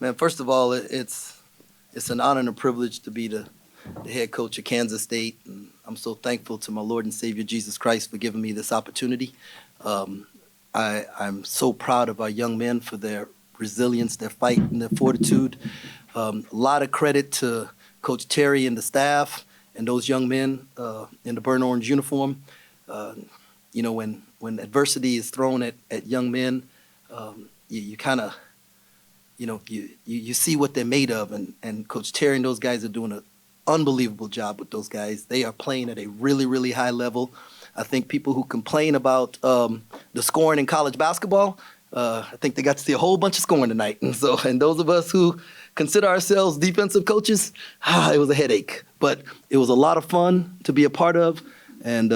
Man, first of all, it's an honor and a privilege to be the head coach of Kansas State, and I'm so thankful to my Lord and Savior Jesus Christ for giving me this opportunity. I'm so proud of our young men for their resilience, their fight, and their fortitude. A lot of credit to Coach Terry and the staff and those young men in the burnt orange uniform. When adversity is thrown at young men, you kind of, you see what they're made of, and Coach Terry and those guys are doing an unbelievable job with those guys. They are playing at a really, really high level. I think people who complain about the scoring in college basketball, I think they got to see a whole bunch of scoring tonight. And those of us who consider ourselves defensive coaches, it was a headache. But it was a lot of fun to be a part of, and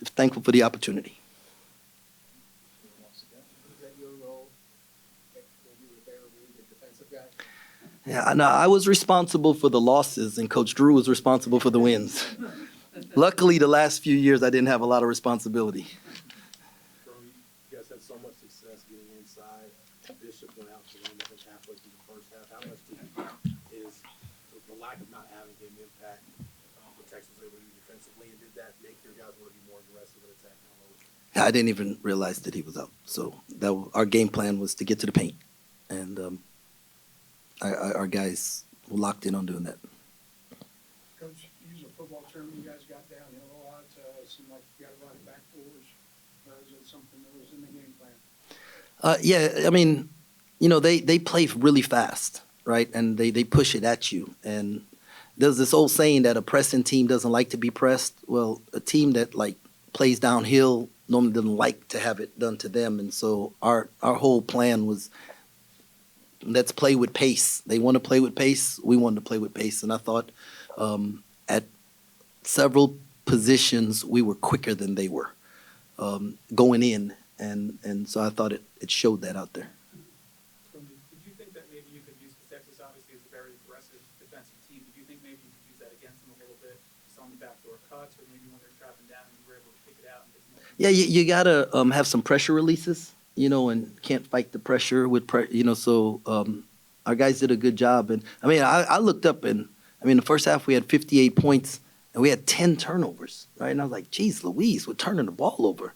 thankful for the opportunity. Yeah, no, I was responsible for the losses, and Coach Drew was responsible for the wins. Luckily, the last few years, I didn't have a lot of responsibility. You guys had so much success getting inside. Bishop went out to run, I think, halfway through the first half. How much is the lack of not having him impact what Texas was able to do defensively, and did that make your guys want to be more aggressive in attacking? I didn't even realize that he was out. So our game plan was to get to the paint, and our guys were locked in on doing that. Coach, using a football term, you guys got downhill a lot. Seemed like you got to run it back fours. Is it something that was in the game plan? Yeah, I mean, they play really fast, right? And they push it at you. And there's this old saying that a pressing team doesn't like to be pressed. Well, a team that plays downhill normally doesn't like to have it done to them. And so our whole plan was, let's play with pace. They want to play with pace. We wanted to play with pace. And I thought at several positions we were quicker than they were going in. And so I thought it showed that out there. Did you think that maybe you could use, because Texas obviously is a very aggressive defensive team, did you think maybe you could use that against them a little bit, some backdoor cuts, or maybe when they're trapping down and you were able to pick it out? And get some Yeah, you got to have some pressure releases, and can't fight the pressure with so our guys did a good job. And I mean, I looked up, and I mean, the first half we had 58 points and we had 10 turnovers, right? And I was like, geez Louise, we're turning the ball over.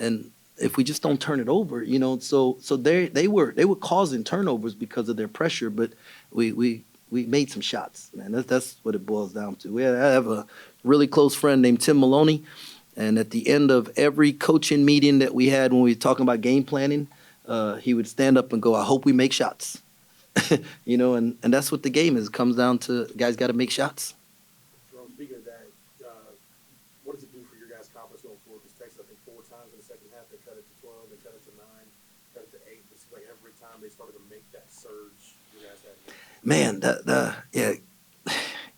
And if we just don't turn it over, so they were causing turnovers because of their pressure, but we made some shots, man. That's what it boils down to. I have a really close friend named Tim Maloney, and at the end of every coaching meeting that we had when we were talking about game planning, he would stand up and go, I hope we make shots. And that's what the game is. It comes down to guys got to make shots. Jerome, speaking of that, what does it do for your guys' confidence going forward? Because Texas, I think 4 times in the second half, they cut it to 12, they cut it to 9, cut it to 8. It's like every time they started to make that surge, you guys had. Man,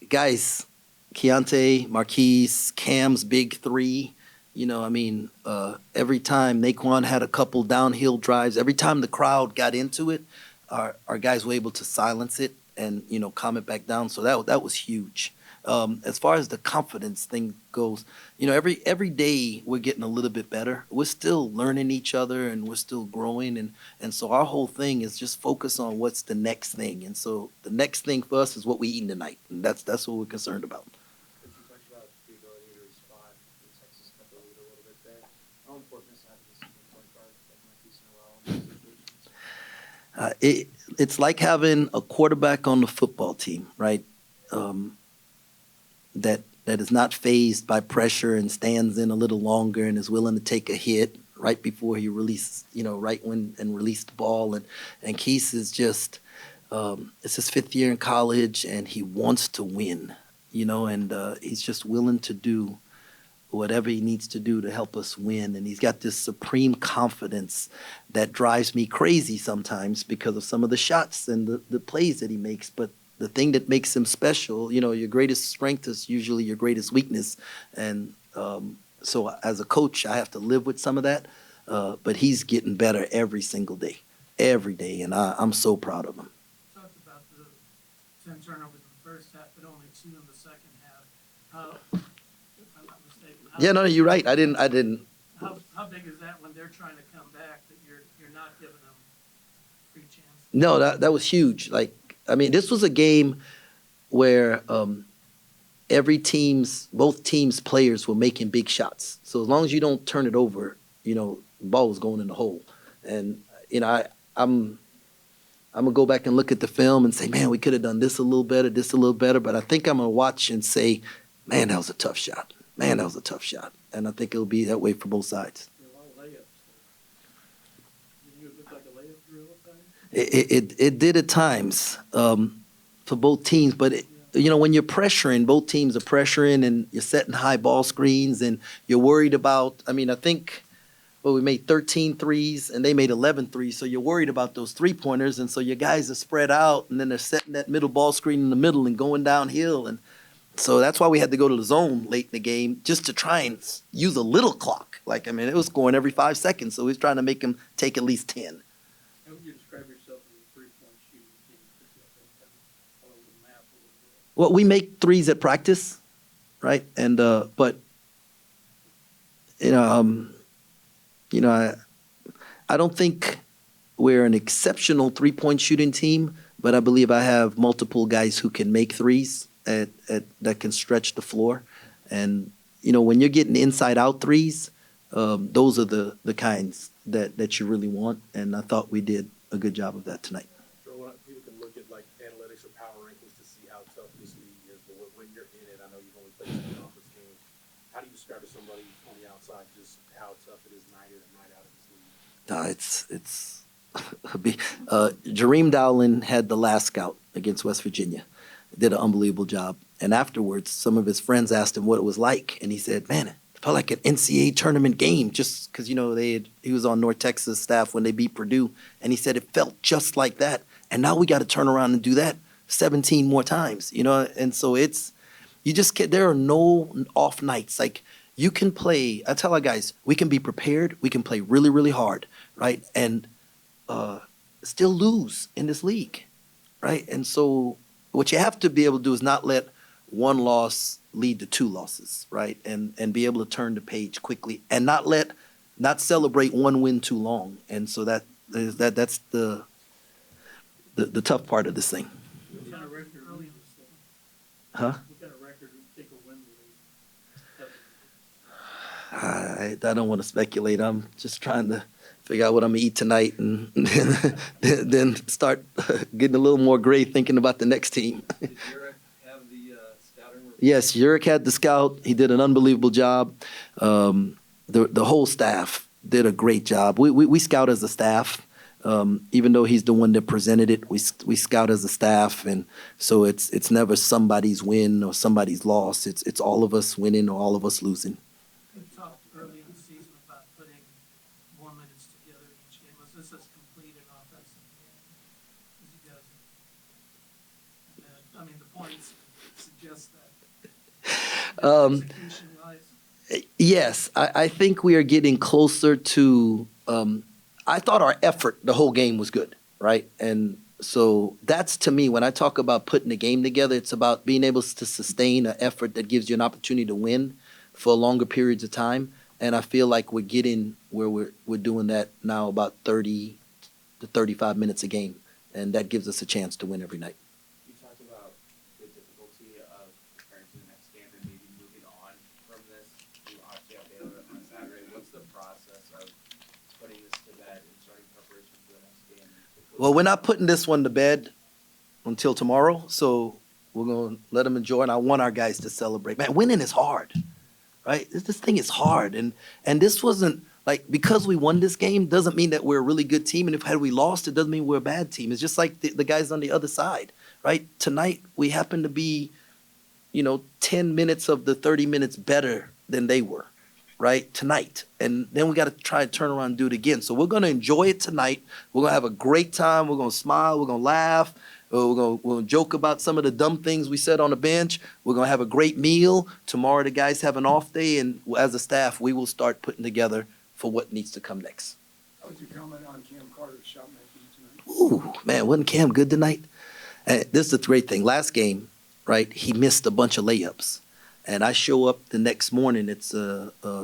guys, Keontae, Marquise, Cam's big three. Every time Naquan had a couple downhill drives, every time the crowd got into it, our guys were able to silence it and calm it back down. So that was huge. As far as the confidence thing goes, every day we're getting a little bit better. We're still learning each other and we're still growing, and so our whole thing is just focus on what's the next thing. And so the next thing for us is what we eating tonight, and that's what we're concerned about. You talked about the ability to respond to Texas cut the lead a little bit there. How important is having this point guard like Marquise in a row in those situations? It's like having a quarterback on the football team, right? That is not fazed by pressure and stands in a little longer and is willing to take a hit right before he releases, right when and release the ball. And Keith is just, it's his 5th year in college and he wants to win, and he's just willing to do whatever he needs to do to help us win. And he's got this supreme confidence that drives me crazy sometimes because of some of the shots and the plays that he makes. But the thing that makes him special, your greatest strength is usually your greatest weakness. And so as a coach, I have to live with some of that. But he's getting better every single day, every day. And I'm so proud of him. Talked about the 10 turnovers in the first half, but only 2 in the second half. How, if I'm not mistaken. Yeah, no, you're right. I didn't. How big is that when they're trying to come back that you're not giving them free chance? No, that was huge. Like I mean, this was a game where both teams' players were making big shots. So as long as you don't turn it over, the ball was going in the hole. And I'm I'm gonna go back and look at the film and say, man, we could have done this a little better, this a little better. But I think I'm gonna watch and say, man, that was a tough shot. Man, that was a tough shot. And I think it'll be that way for both sides. A lot of layups. Didn't it look like a layup drill at times? It did at times for both teams, but when you're pressuring, both teams are pressuring, and you're setting high ball screens, and you're worried about. I mean, I think we made 13 threes, and they made 11 threes, so you're worried about those three-pointers, and so your guys are spread out, and then they're setting that middle ball screen in the middle and going downhill, and so that's why we had to go to the zone late in the game, just to try and use a little clock. Like, I mean, it was scoring every 5 seconds, so we was trying to make them take at least 10. How would you describe yourself as a three-point shooting team? All over the map a little bit. Well, we make threes at practice, right? And but I don't think we're an exceptional three-point shooting team, but I believe I have multiple guys who can make threes that can stretch the floor. And when you're getting inside-out threes, those are the kinds that you really want. And I thought we did a good job of that tonight. People can look at like analytics or power rankings to see how tough this league is, but when you're in it, I know you've only played some conference games. How do you describe to somebody on the outside just how tough it is night in and night out in this league? It's Jerome Tang had the last scout against West Virginia. Did an unbelievable job. And afterwards, some of his friends asked him what it was like, and he said, "Man, it felt like an NCAA tournament game," just because he was on North Texas staff when they beat Purdue, and he said it felt just like that. And now we got to turn around and do that 17 more times, And so you just can't. There are no off nights. Like, you can play. I tell our guys, we can be prepared. We can play really, really hard, right? And still lose in this league, right? And so what you have to be able to do is not let one loss lead to two losses, right? And be able to turn the page quickly, and not celebrate one win too long. And so that's the tough part of this thing. What kind of record early in the season? Huh? What kind of record would you think a win would be? I don't want to speculate. I'm just trying to figure out what I'm gonna eat tonight, and then start getting a little more gray thinking about the next team. Did Uric have the scouting report? Yes, Uric had the scout. He did an unbelievable job. The whole staff did a great job. We scout as a staff. Even though he's the one that presented it, we scout as a staff, and so it's never somebody's win or somebody's loss. It's all of us winning or all of us losing. You talked early in the season about putting more minutes together each game. Was this as complete an offensive game as you guys? I mean, the points suggest that. Execution-wise. Yes, I think we are getting closer to. I thought our effort the whole game was good, right? And so that's, to me, when I talk about putting the game together, it's about being able to sustain an effort that gives you an opportunity to win for longer periods of time. And I feel like we're getting where we're doing that now, about 30 to 35 minutes a game, and that gives us a chance to win every night. You talked about the difficulty of preparing for the next game and maybe moving on from this. You obviously have Baylor on Saturday. What's the process of putting this to bed and starting preparation for the next game? Well, we're not putting this one to bed until tomorrow, so we're going to let them enjoy, and I want our guys to celebrate. Man, winning is hard, right? This thing is hard, and this wasn't, like, because we won this game doesn't mean that we're a really good team, and had we lost, it doesn't mean we're a bad team. It's just like the guys on the other side, right? Tonight, we happen to be, 10 minutes of the 30 minutes better than they were, right, tonight. And then we got to try and turn around and do it again. So we're going to enjoy it tonight. We're going to have a great time. We're going to smile. We're going to laugh. We're going to joke about some of the dumb things we said on the bench. We're going to have a great meal. Tomorrow the guys have an off day, and as a staff, we will start putting together for what needs to come next. How would you comment on Cam Carter's shot making tonight? Ooh, man, wasn't Cam good tonight? And this is the great thing. Last game, right, he missed a bunch of layups. And I show up the next morning, it's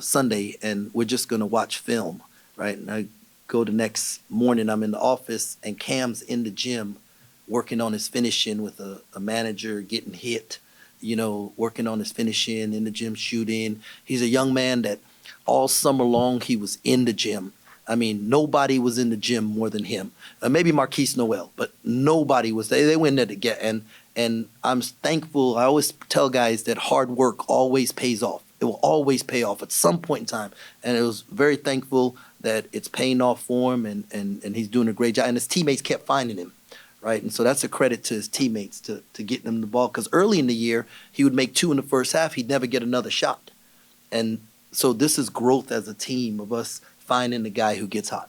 Sunday, and we're just going to watch film, right? And I go the next morning, I'm in the office, and Cam's in the gym working on his finishing with a manager, getting hit, working on his finishing in the gym, shooting. He's a young man that all summer long he was in the gym. I mean, nobody was in the gym more than him. Maybe Marquise Noel, but nobody was. They went there to get. And I'm thankful. I always tell guys that hard work always pays off. It will always pay off at some point in time. And it was very thankful that it's paying off for him, and he's doing a great job. And his teammates kept finding him, right? And so that's a credit to his teammates to getting him the ball. Because early in the year, he would make 2 in the first half. He'd never get another shot. And so this is growth as a team of us finding the guy who gets hot.